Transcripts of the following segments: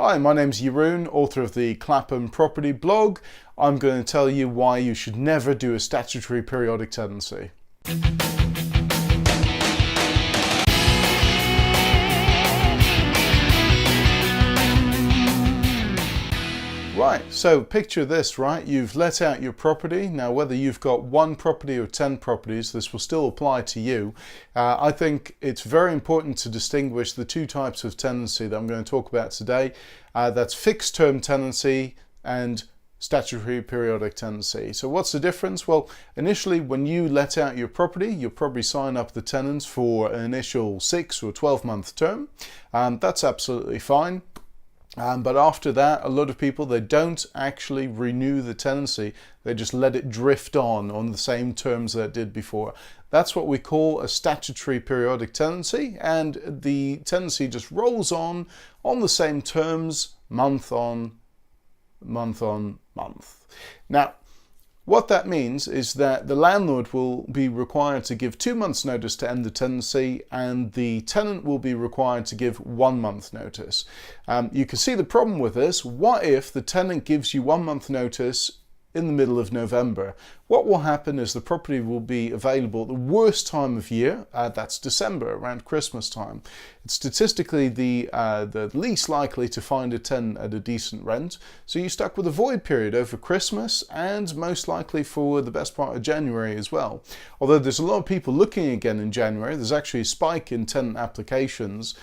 Hi, my name's Jeroen, author of the Clapham property blog. I'm going to tell you why you should never do a statutory periodic tenancy. Right, so picture this, right? You've let out your property. Now, whether you've got one property or 10 properties, this will still apply to you. I think it's very important to distinguish the two types of tenancy that I'm going to talk about today. That's fixed term tenancy and statutory periodic tenancy. So what's the difference? Well, initially when you let out your property, you'll probably sign up the tenants for an initial 6 or 12-month term. That's absolutely fine. But after that, a lot of people, they don't actually renew the tenancy. They just let it drift on the same terms that it did before. That's what we call a statutory periodic tenancy, and the tenancy just rolls on the same terms, month on month. Now, what that means is that the landlord will be required to give 2 months notice to end the tenancy, and the tenant will be required to give 1 month notice. You can see the problem with this. What if the tenant gives you 1 month notice in the middle of November? What will happen is the property will be available at the worst time of year, that's December, around Christmas time. It's statistically the least likely to find a tenant at a decent rent, so you're stuck with a void period over Christmas and most likely for the best part of January as well. Although there's a lot of people looking again in January, there's actually a spike in tenant applications.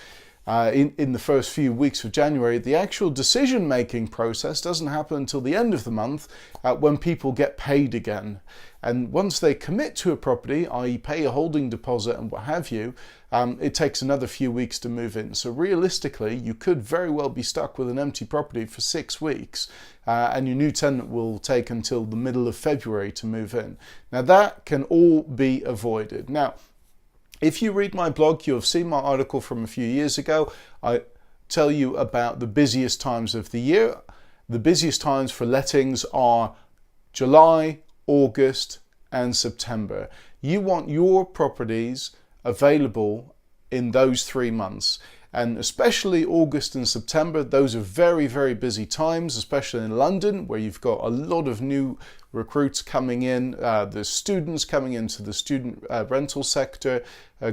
In the first few weeks of January. The actual decision-making process doesn't happen until the end of the month when people get paid again. And once they commit to a property, i.e. pay a holding deposit and what have you, it takes another few weeks to move in. So realistically, you could very well be stuck with an empty property for 6 weeks and your new tenant will take until the middle of February to move in. Now that can all be avoided. Now, if you read my blog, you'll have seen my article from a few years ago. I tell you about the busiest times of the year. The busiest times for lettings are July, August, and September. You want your properties available in those 3 months. And especially August and September, those are very, very busy times, especially in London, where you've got a lot of new recruits coming in. There's students coming into the student rental sector,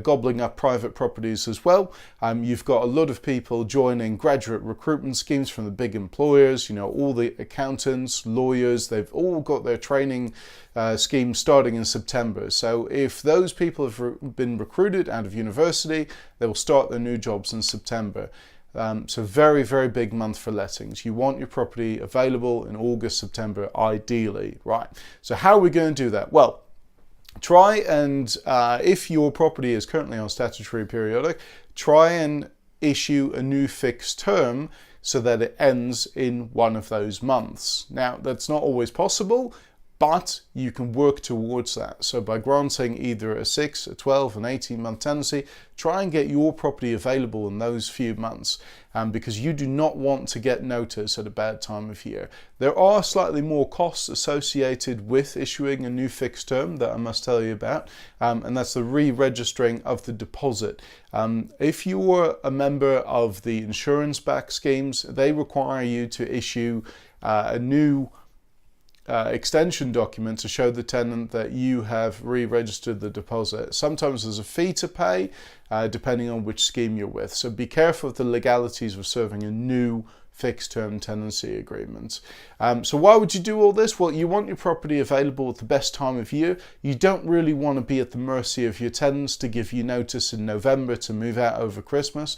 gobbling up private properties as well. You've got a lot of people joining graduate recruitment schemes from the big employers. You know, all the accountants, lawyers, they've all got their training schemes starting in September. So if those people have been recruited out of university, they will start their new jobs in September. So very, very big month for lettings. You want your property available in August, September, ideally, right? So how are we going to do that? Well, try and, if your property is currently on statutory periodic, try and issue a new fixed term so that it ends in one of those months. Now, that's not always possible, but you can work towards that. So by granting either a 6, a 12, an 18-month tenancy, try and get your property available in those few months because you do not want to get notice at a bad time of year. There are slightly more costs associated with issuing a new fixed term that I must tell you about, and that's the re-registering of the deposit. If you're a member of the insurance-backed schemes, they require you to issue a new extension document to show the tenant that you have re-registered the deposit. Sometimes there's a fee to pay depending on which scheme you're with. So be careful of the legalities of serving a new fixed term tenancy agreement. So why would you do all this? Well, you want your property available at the best time of year. You don't really want to be at the mercy of your tenants to give you notice in November to move out over Christmas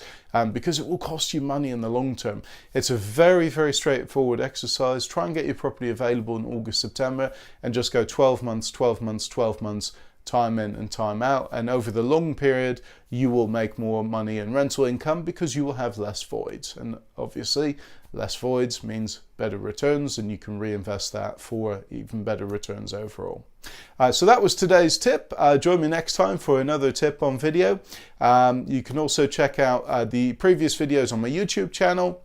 because it will cost you money in the long term. It's a very, very straightforward exercise. Try and get your property available in August, September and just go 12 months, 12 months, 12 months, time in and time out, and over the long period you will make more money in rental income because you will have less voids, and obviously less voids means better returns and you can reinvest that for even better returns overall. So that was today's tip. Join me next time for another tip on video. You can also check out the previous videos on my YouTube channel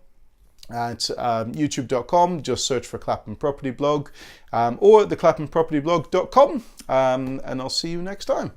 at youtube.com. Just search for Clapham Property Blog or the claphampropertyblog.com, and I'll see you next time.